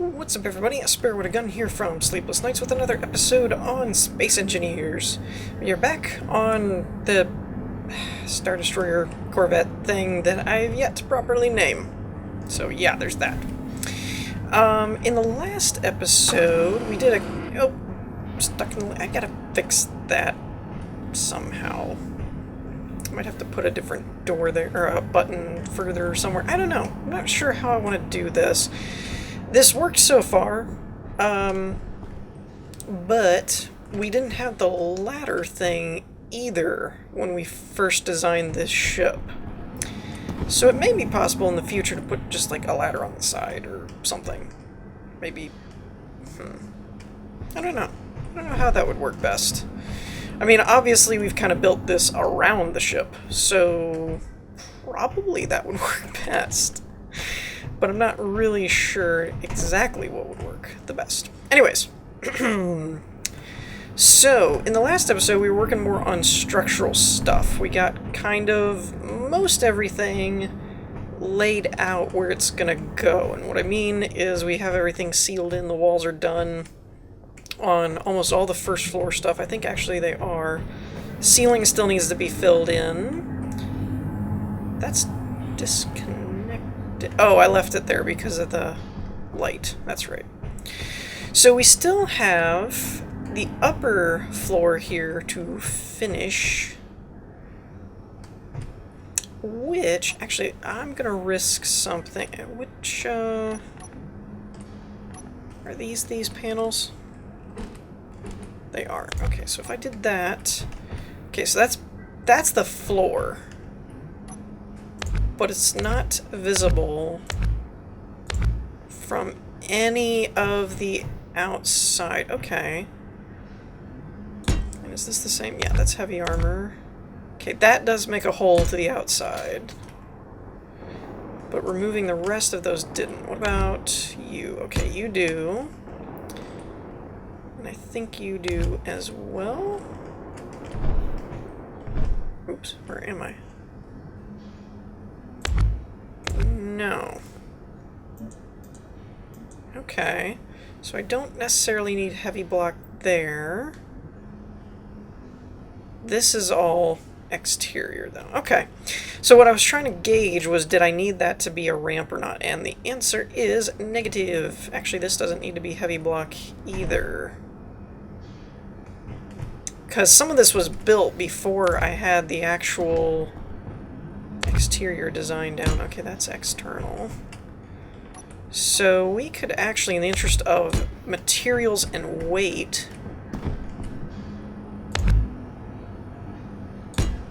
What's up, everybody? A Spare with a Gun here from Sleepless Nights with another episode on Space Engineers. We are back on the Star Destroyer Corvette thing that I've yet to properly name. So yeah, there's that. In the last episode, we did a... Oh, stuck in... I gotta fix that somehow. I might have to put a different door there, or a button further somewhere. I don't know. I'm not sure how I want to do this. This worked so far, but we didn't have the ladder thing either when we first designed this ship. So it may be possible in the future to put just like a ladder on the side or something. Maybe, I don't know. I don't know how that would work best. I mean, obviously we've kind of built this around the ship, so probably that would work best. But I'm not really sure exactly what would work the best. Anyways, so in the last episode we were working more on structural stuff. We got kind of most everything laid out where it's gonna go. And what I mean is we have everything sealed in, the walls are done on almost all the first floor stuff. I think actually they are. Ceiling still needs to be filled in. That's disconnected. Oh, I left it there because of the light. That's right. So we still have the upper floor here to finish, which, actually, I'm going to risk something. Which, are these panels? They are. Okay, so if I did that... Okay, so that's the floor. But it's not visible from any of the outside. Okay. And is this the same? Yeah, that's heavy armor. Okay, that does make a hole to the outside. But removing the rest of those didn't. What about you? Okay, you do. And I think you do as well. Oops, where am I? No. Okay. So I don't necessarily need heavy block there. This is all exterior, though. Okay. So what I was trying to gauge was, did I need that to be a ramp or not? And the answer is negative. Actually, this doesn't need to be heavy block either. Because some of this was built before I had the actual exterior design down. Okay, that's external. So we could actually, in the interest of materials and weight,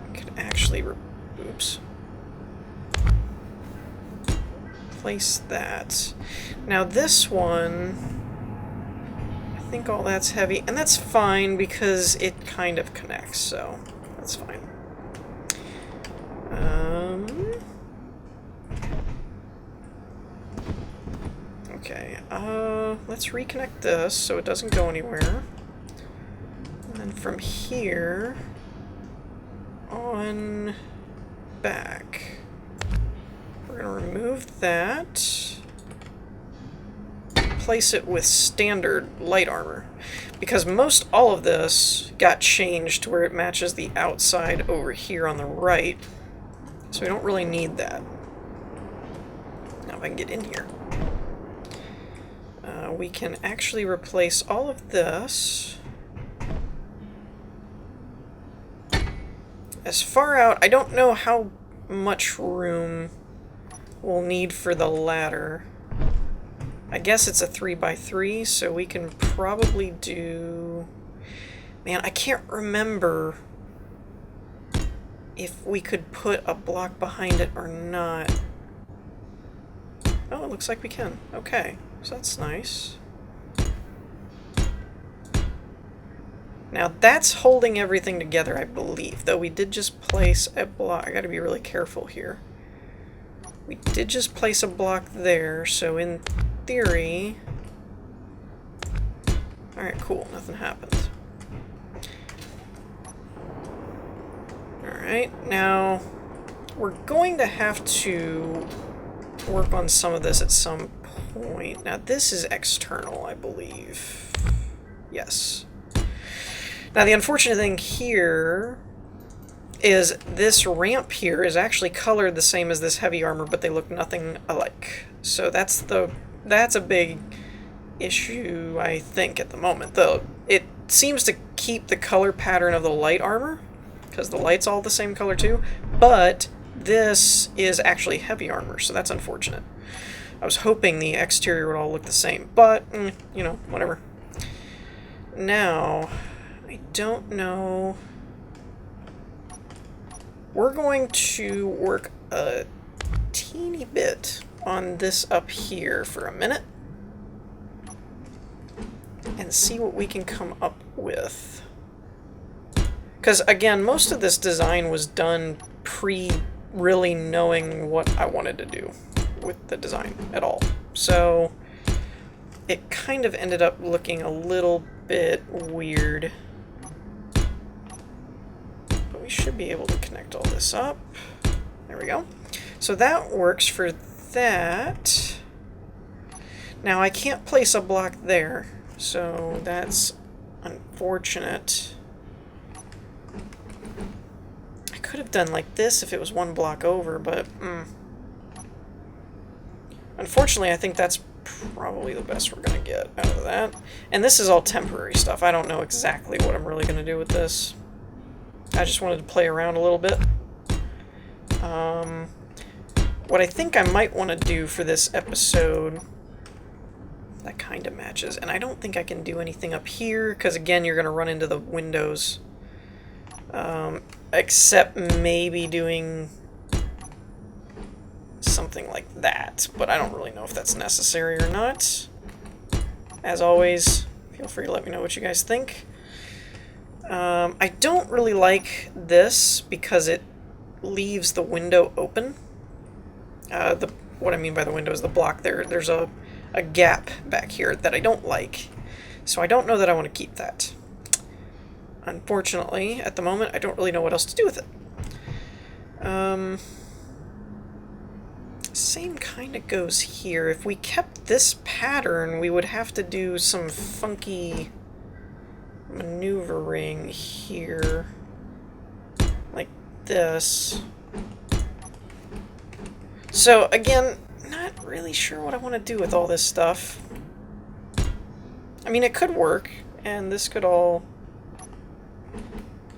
we could actually, place that. Now this one, I think all that's heavy, and that's fine because it kind of connects, so that's fine. Okay, let's reconnect this so it doesn't go anywhere. And then from here on back, we're going to remove that, place it with standard light armor, because most all of this got changed to where it matches the outside over here on the right. So we don't really need that. Now if I can get in here. We can actually replace all of this. As far out, I don't know how much room we'll need for the ladder. I guess it's a 3x3, so we can probably do... Man, I can't remember if we could put a block behind it or not. Oh, it looks like we can. Okay, so that's nice. Now that's holding everything together, I believe, though we did just place a block. I gotta be really careful here. We did just place a block there, so in theory... Alright, cool, nothing happened. Alright, now we're going to have to work on some of this at some point. Now this is external, I believe. Yes. Now the unfortunate thing here is this ramp here is actually colored the same as this heavy armor, but they look nothing alike. So that's a big issue, I think, at the moment. Though it seems to keep the color pattern of the light armor, because the light's all the same color too, but this is actually heavy armor, so that's unfortunate. I was hoping the exterior would all look the same, but, you know, whatever. Now, I don't know. We're going to work a teeny bit on this up here for a minute and see what we can come up with. Because, again, most of this design was done pre-really knowing what I wanted to do with the design at all. So it kind of ended up looking a little bit weird. But we should be able to connect all this up. There we go. So that works for that. Now I can't place a block there, so that's unfortunate. I could have done like this if it was one block over, but unfortunately I think that's probably the best we're going to get out of that. And this is all temporary stuff. I don't know exactly what I'm really going to do with this. I just wanted to play around a little bit. What I think I might want to do for this episode, that kind of matches, and I don't think I can do anything up here, because again, you're going to run into the windows. Except maybe doing something like that, but I don't really know if that's necessary or not. As always, feel free to let me know what you guys think. I don't really like this because it leaves the window open. What I mean by the window is the block there. There's a gap back here that I don't like, so I don't know that I want to keep that. Unfortunately, at the moment, I don't really know what else to do with it. Same kind of goes here. If we kept this pattern, we would have to do some funky maneuvering here, like this. So again, not really sure what I want to do with all this stuff. I mean, it could work, and this could all...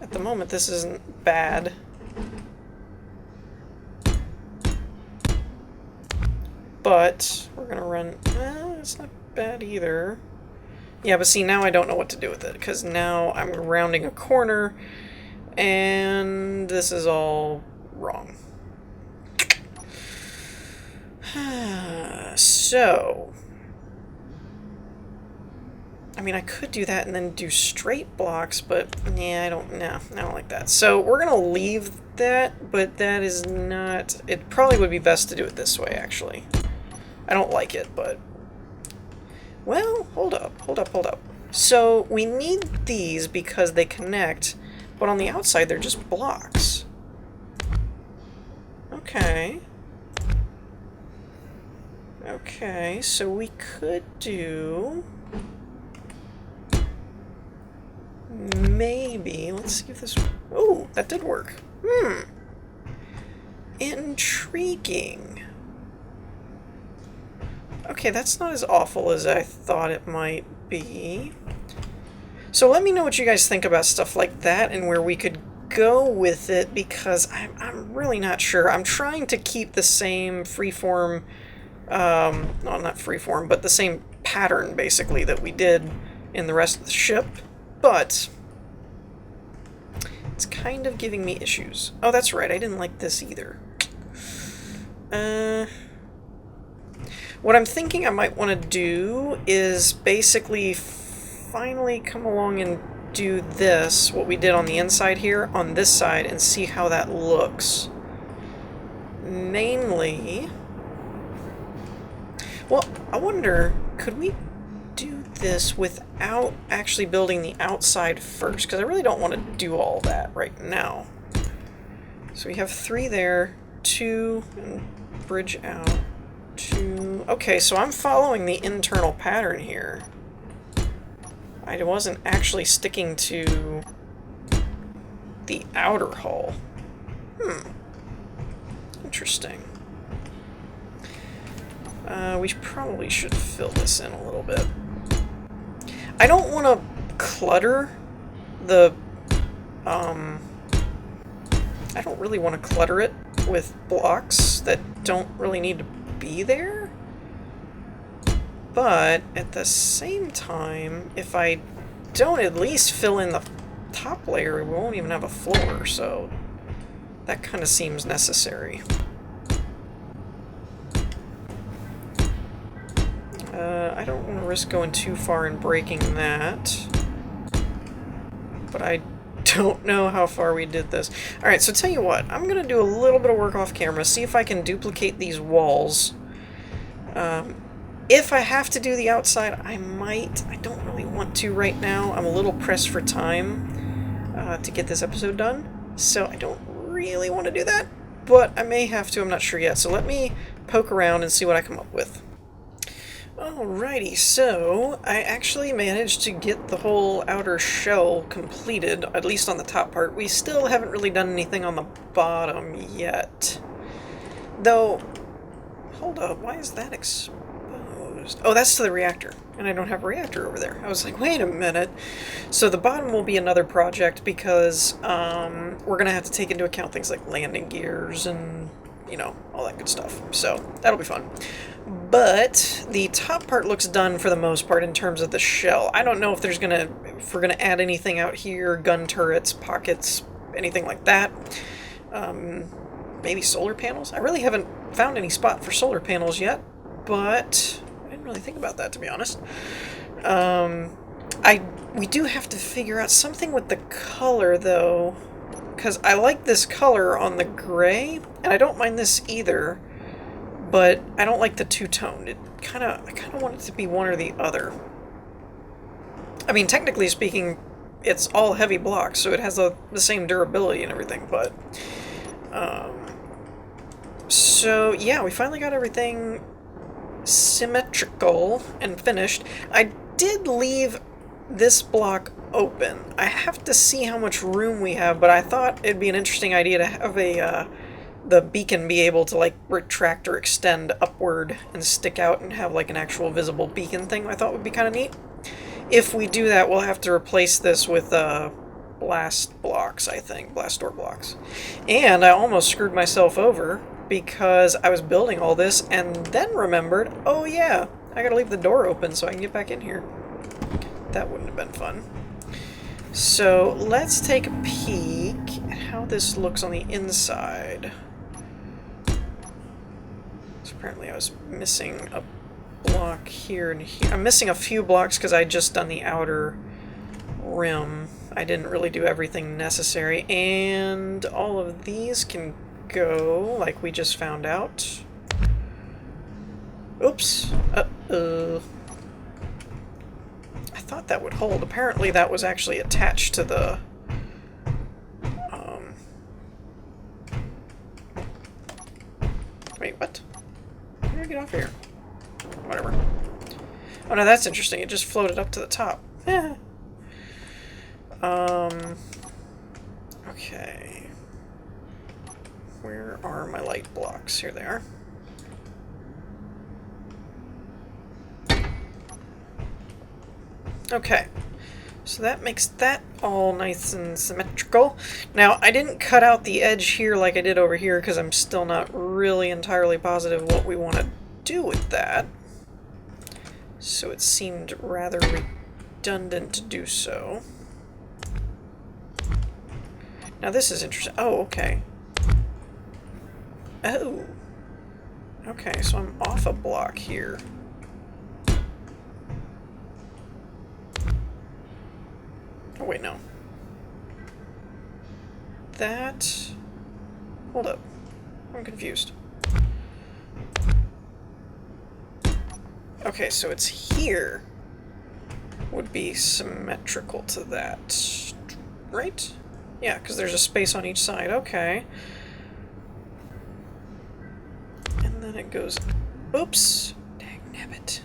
At the moment, this isn't bad. But we're going to run... it's not bad either. Yeah, but see, now I don't know what to do with it, because now I'm rounding a corner, and this is all wrong. So... I mean, I could do that and then do straight blocks, but yeah, I don't like that. So we're going to leave that, but that is not... It probably would be best to do it this way, actually. I don't like it, but... Well, hold up. So we need these because they connect, but on the outside they're just blocks. Okay. Okay, so we could do... Maybe, let's see if this... Oh, that did work. Intriguing. Okay, that's not as awful as I thought it might be. So let me know what you guys think about stuff like that and where we could go with it, because I'm really not sure. I'm trying to keep the same freeform, no, not freeform, but the same pattern, basically, that we did in the rest of the ship. But it's kind of giving me issues. Oh, that's right. I didn't like this either. What I'm thinking I might want to do is basically finally come along and do this, what we did on the inside here, on this side, and see how that looks. Mainly... Well, I wonder, could we do this without actually building the outside first? Because I really don't want to do all that right now. So we have 3 there, 2, and bridge out. 2... Okay, so I'm following the internal pattern here. I wasn't actually sticking to the outer hull. Interesting. We probably should fill this in a little bit. I don't want to clutter the... I don't really want to clutter it with blocks that don't really need to be there. But at the same time, if I don't at least fill in the top layer, we won't even have a floor, so that kind of seems necessary. I don't want to risk going too far and breaking that, but I don't know how far we did this. Alright, so tell you what, I'm going to do a little bit of work off camera, see if I can duplicate these walls. If I have to do the outside, I might. I don't really want to right now. I'm a little pressed for time to get this episode done, so I don't really want to do that, but I may have to. I'm not sure yet, so let me poke around and see what I come up with. Alrighty, so I actually managed to get the whole outer shell completed, at least on the top part. We still haven't really done anything on the bottom yet. Though, hold up, why is that exposed? Oh, that's to the reactor, and I don't have a reactor over there. I was like, wait a minute. So the bottom will be another project because we're going to have to take into account things like landing gears and, you know, all that good stuff. So that'll be fun. But the top part looks done for the most part in terms of the shell. I don't know if we're gonna add anything out here, gun turrets, pockets, anything like that. Maybe solar panels? I really haven't found any spot for solar panels yet, but I didn't really think about that, to be honest. We do have to figure out something with the color, though, because I like this color on the gray, and I don't mind this either. But I don't like the two-tone. I kind of want it to be one or the other. I mean, technically speaking, it's all heavy blocks, so it has the same durability and everything, but... so, yeah, we finally got everything symmetrical and finished. I did leave this block open. I have to see how much room we have, but I thought it'd be an interesting idea to have the beacon be able to, like, retract or extend upward and stick out and have, like, an actual visible beacon thing. I thought would be kind of neat. If we do that, we'll have to replace this with blast blocks, I think. Blast door blocks. And I almost screwed myself over because I was building all this and then remembered, oh yeah, I gotta leave the door open so I can get back in here. That wouldn't have been fun. So let's take a peek at how this looks on the inside. So apparently I was missing a block here and here. I'm missing a few blocks because I just done the outer rim. I didn't really do everything necessary, and all of these can go, like we just found out. Oops. Uh-oh. I thought that would hold. Apparently that was actually attached to the... Wait, what? How do I get off here? Whatever. Oh no, that's interesting. It just floated up to the top. Okay. Where are my light blocks? Here they are. Okay. So that makes that all nice and symmetrical. Now, I didn't cut out the edge here like I did over here because I'm still not really entirely positive what we want to do with that. So it seemed rather redundant to do so. Now this is interesting. Oh, okay. Oh. Okay, so I'm off a block here. Oh, wait, no. That... Hold up. I'm confused. Okay, so it's here would be symmetrical to that, right? Yeah, because there's a space on each side. Okay. And then it goes Oops. Dagnabbit.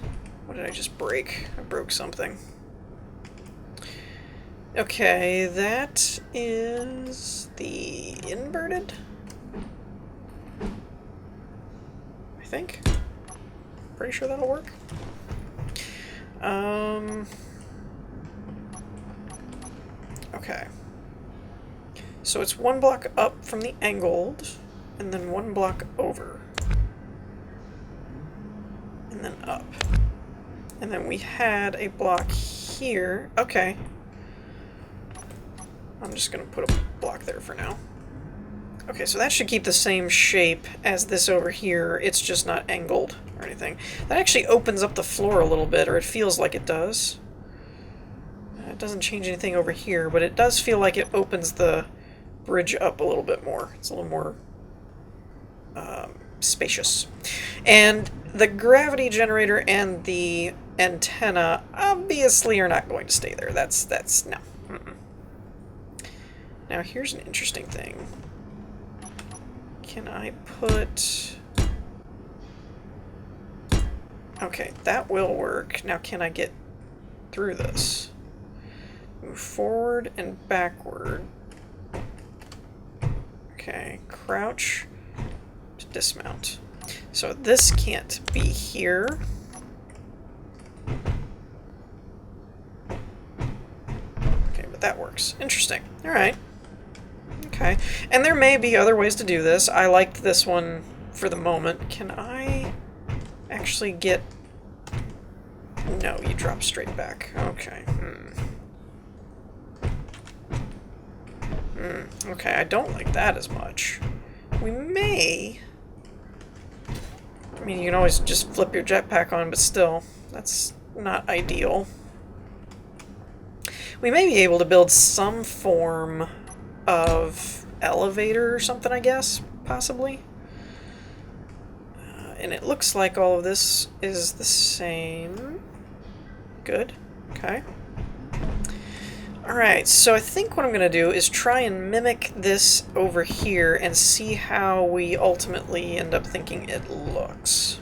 What did I just break? I broke something. Okay, that is the inverted? I think. Pretty sure that'll work. Okay. So it's one block up from the angled, and then one block over. And then up. And then we had a block here. Okay. I'm just going to put a block there for now. Okay, so that should keep the same shape as this over here. It's just not angled or anything. That actually opens up the floor a little bit, or it feels like it does. It doesn't change anything over here, but it does feel like it opens the bridge up a little bit more. It's a little more spacious. And the gravity generator and the antenna obviously are not going to stay there. That's no. Now here's an interesting thing. Can I put... Okay, that will work. Now can I get through this? Move forward and backward. Okay, crouch to dismount. So this can't be here. Okay, but that works. Interesting. Alright. Okay, and there may be other ways to do this. I liked this one for the moment. Can I actually get... No, you drop straight back. Okay. Okay, I don't like that as much. We may... I mean, you can always just flip your jetpack on, but still, that's not ideal. We may be able to build some form of elevator or something, I guess, possibly. And it looks like all of this is the same. Good. Okay. Alright, so I think what I'm going to do is try and mimic this over here and see how we ultimately end up thinking it looks.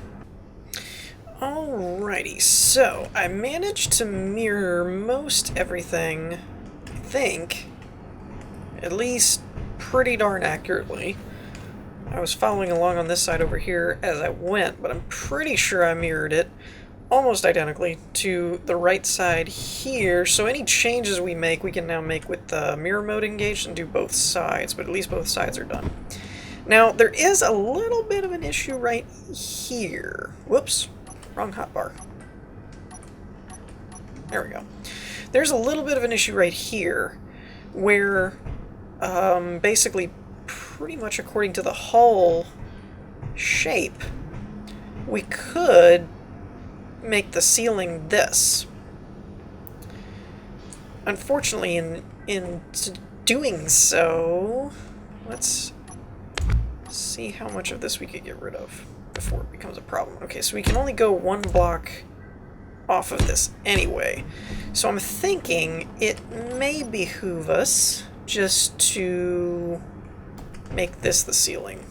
Alrighty, so I managed to mirror most everything, I think, at least pretty darn accurately. I was following along on this side over here as I went, but I'm pretty sure I mirrored it almost identically to the right side here, so any changes we make, we can now make with the mirror mode engaged and do both sides, but at least both sides are done. Now, there is a little bit of an issue right here. Whoops, wrong hotbar. There we go. There's a little bit of an issue right here, where basically pretty much according to the hull shape, we could make the ceiling this. Unfortunately, in doing so, let's see how much of this we could get rid of before it becomes a problem. Okay, so we can only go one block off of this anyway. So I'm thinking it may behoove us just to make this the ceiling.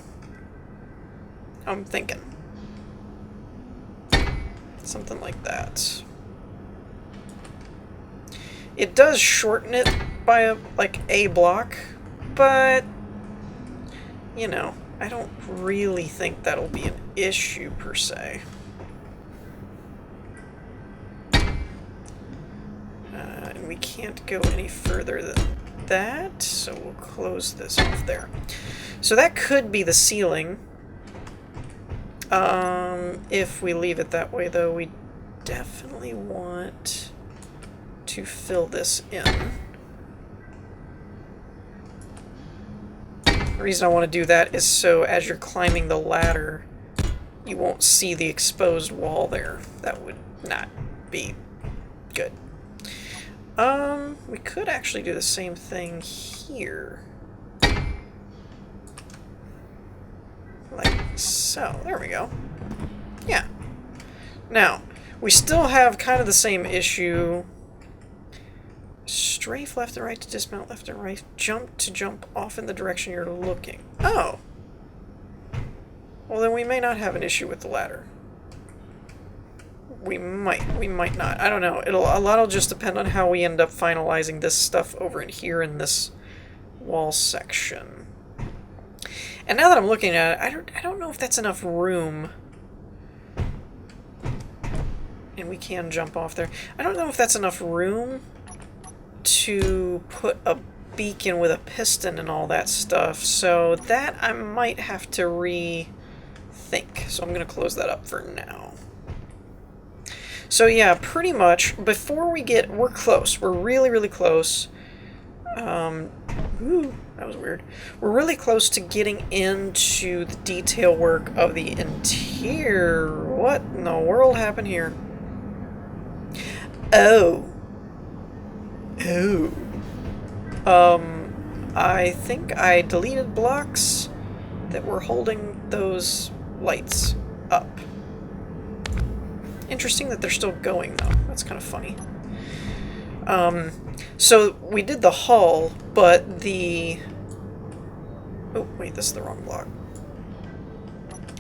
I'm thinking. Something like that. It does shorten it by like a block, but you know, I don't really think that'll be an issue per se. And we can't go any further than that, so we'll close this off there. So that could be the ceiling. If we leave it that way, though, we definitely want to fill this in. The reason I want to do that is so as you're climbing the ladder, you won't see the exposed wall there. That would not be good. We could actually do the same thing here. Like so. There we go. Yeah. Now, we still have kind of the same issue. Strafe left and right to dismount, left and right. Jump to jump off in the direction you're looking. Oh! Well, then we may not have an issue with the ladder. we might not. I don't know. A lot'll just depend on how we end up finalizing this stuff over in here in this wall section. And now that I'm looking at it, I don't know if that's enough room. And we can jump off there. I don't know if that's enough room to put a beacon with a piston and all that stuff. So that I might have to rethink. So I'm going to close that up for now. So yeah, pretty much before we're close. We're really, really close. Ooh, that was weird. We're really close to getting into the detail work of the interior. What in the world happened here? Oh. I think I deleted blocks that were holding those lights up. Interesting that they're still going, though. That's kind of funny. So we did the hull, but the... Oh, wait, this is the wrong block.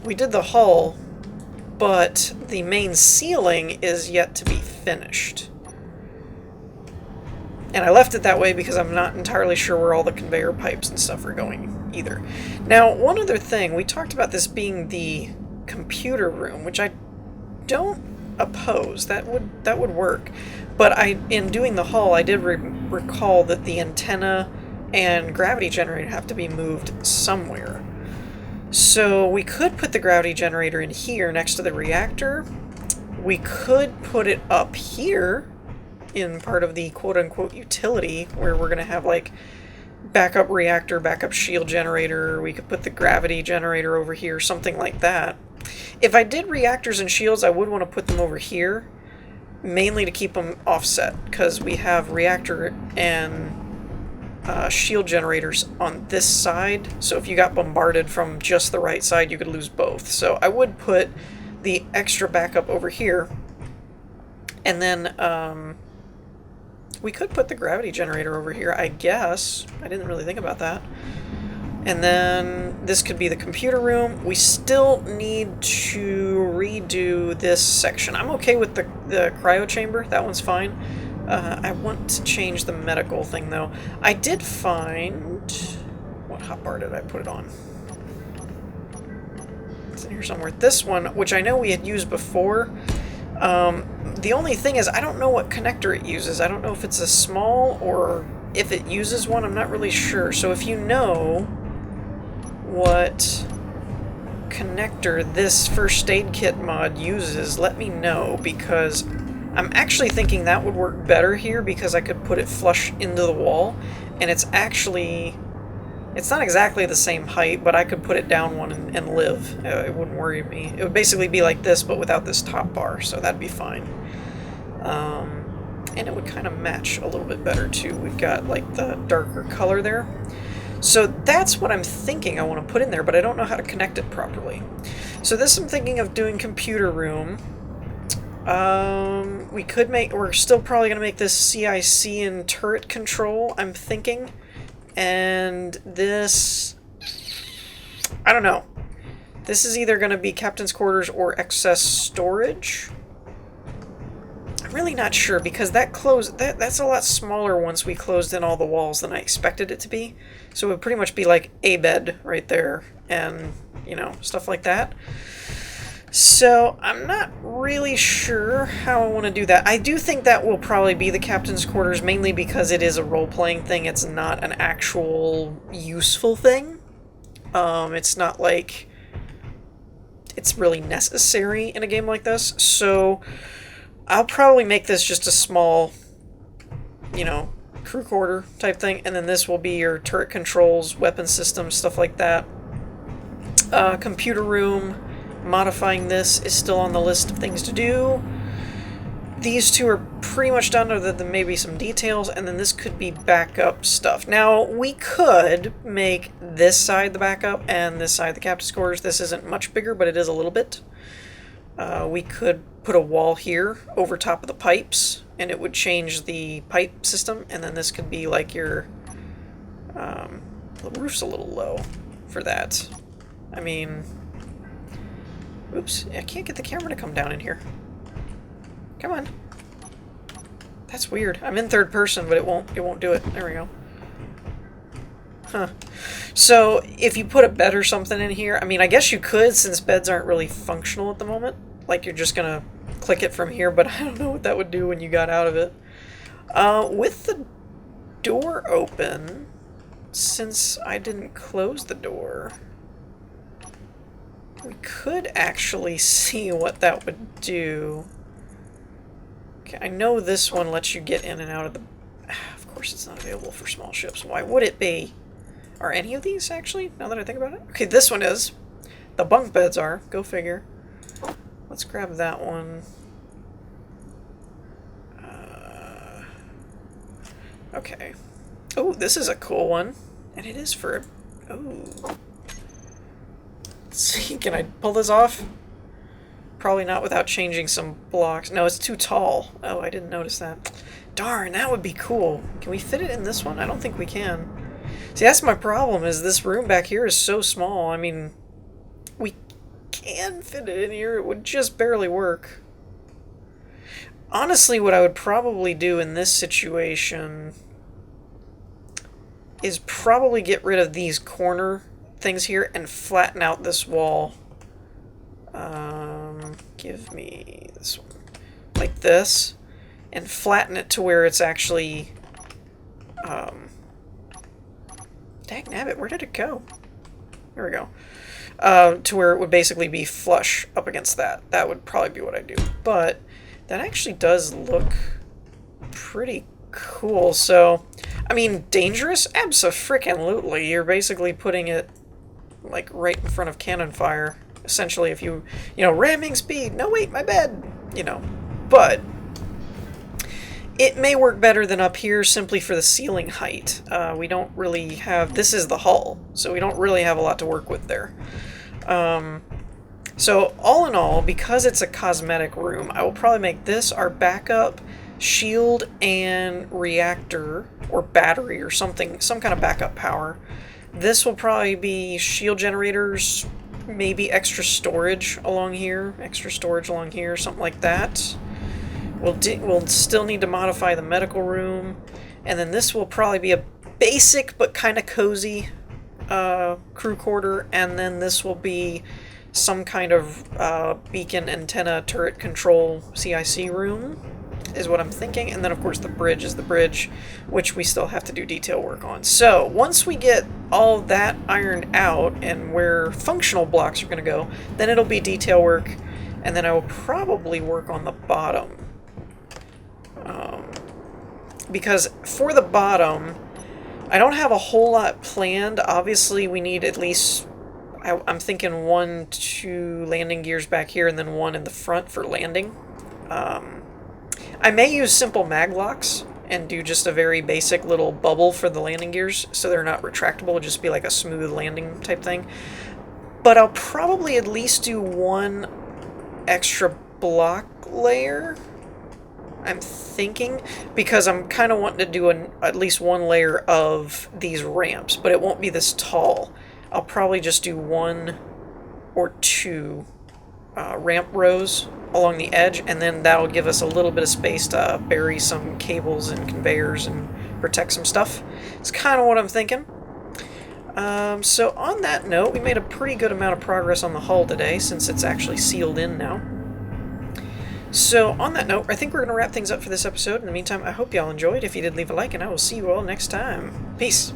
We did the hull, but the main ceiling is yet to be finished. And I left it that way because I'm not entirely sure where all the conveyor pipes and stuff are going either. Now, one other thing, we talked about this being the computer room, which I don't oppose. That would work. But in doing the hull, I did recall that the antenna and gravity generator have to be moved somewhere. So we could put the gravity generator in here next to the reactor. We could put it up here in part of the quote-unquote utility, where we're going to have like backup reactor, backup shield generator. We could put the gravity generator over here, something like that. If I did reactors and shields, I would want to put them over here, mainly to keep them offset, because we have reactor and shield generators on this side, so if you got bombarded from just the right side, you could lose both. So I would put the extra backup over here, and then we could put the gravity generator over here, I guess. I didn't really think about that. And then this could be the computer room. We still need to redo this section. I'm okay with the cryo chamber. That one's fine. I want to change the medical thing, though. I did find... What hotbar did I put it on? It's in here somewhere. This one, which I know we had used before. The only thing is, I don't know what connector it uses. I don't know if it's a small or if it uses one. I'm not really sure. So if you know what connector this first aid kit mod uses, let me know, because I'm actually thinking that would work better here, because I could put it flush into the wall, and it's actually... It's not exactly the same height, but I could put it down one and live. It wouldn't worry me. It would basically be like this, but without this top bar, so that'd be fine. And it would kind of match a little bit better, too. We've got, like, the darker color there. So that's what I'm thinking I want to put in there, but I don't know how to connect it properly. So this I'm thinking of doing computer room. We're still probably going to make this CIC and turret control, I'm thinking. And this, I don't know. This is either going to be captain's quarters or excess storage. I'm really not sure, because that's a lot smaller once we closed in all the walls than I expected it to be. So it would pretty much be like a bed right there and, you know, stuff like that. So I'm not really sure how I want to do that. I do think that will probably be the captain's quarters, mainly because it is a role-playing thing. It's not an actual useful thing. It's not like it's really necessary in a game like this. So I'll probably make this just a small, you know, crew quarter type thing. And then this will be your turret controls, weapon systems, stuff like that. Computer room. Modifying this is still on the list of things to do. These two are pretty much done, other than maybe some details, and then this could be backup stuff. Now, we could make this side the backup and this side the captain's quarters. This isn't much bigger, but it is a little bit. We could put a wall here over top of the pipes, and it would change the pipe system, and then this could be like your... the roof's a little low for that. I mean... Oops, I can't get the camera to come down in here. Come on. That's weird. I'm in third person, but it won't do it. There we go. Huh. So, if you put a bed or something in here, I mean, I guess you could, since beds aren't really functional at the moment. Like, you're just gonna click it from here, but I don't know what that would do when you got out of it. With the door open, since I didn't close the door, we could actually see what that would do. Okay, I know this one lets you get in and out of the... Of course it's not available for small ships. Why would it be? Are any of these, actually, now that I think about it? Okay, this one is. The bunk beds are. Go figure. Let's grab that one. Okay. Oh, this is a cool one. And it is for... Oh. Let's see, can I pull this off? Probably not without changing some blocks. No, it's too tall. Oh, I didn't notice that. Darn, that would be cool. Can we fit it in this one? I don't think we can. See, that's my problem, is this room back here is so small. I mean, we can fit it in here. It would just barely work. Honestly, what I would probably do in this situation is probably get rid of these corner things here and flatten out this wall. Give me this one. Like this. And flatten it to where it's actually... Dagnabbit, where did it go? There we go. To where it would basically be flush up against that. That would probably be what I do. But that actually does look pretty cool. So, I mean, dangerous? Abso-frickin-lutely. You're basically putting it, like, right in front of cannon fire. Essentially, if you know, ramming speed. No, wait, my bed. You know. But it may work better than up here simply for the ceiling height. We don't really have... This is the hull, so we don't really have a lot to work with there. So, all in all, because it's a cosmetic room, I will probably make this our backup shield and reactor, or battery, or something, some kind of backup power. This will probably be shield generators, maybe extra storage along here, something like that. We'll still need to modify the medical room, and then this will probably be a basic but kind of cozy crew quarter, and then this will be some kind of beacon antenna turret control CIC room, is what I'm thinking. And then of course the bridge is the bridge, which we still have to do detail work on. So once we get all that ironed out and where functional blocks are going to go, then it'll be detail work, and then I will probably work on the bottom. Because for the bottom, I don't have a whole lot planned. Obviously, we need at least, I'm thinking 1, 2 landing gears back here, and then 1 in the front for landing. I may use simple mag locks and do just a very basic little bubble for the landing gears, so they're not retractable. It'll just be like a smooth landing type thing. But I'll probably at least do 1 extra block layer, I'm thinking, because I'm kind of wanting to do at least 1 layer of these ramps, but it won't be this tall. I'll probably just do 1 or 2 ramp rows along the edge, and then that'll give us a little bit of space to bury some cables and conveyors and protect some stuff. It's kind of what I'm thinking. So on that note, we made a pretty good amount of progress on the hull today, since it's actually sealed in now. So, on that note, I think we're going to wrap things up for this episode. In the meantime, I hope y'all enjoyed. If you did, leave a like, and I will see you all next time. Peace!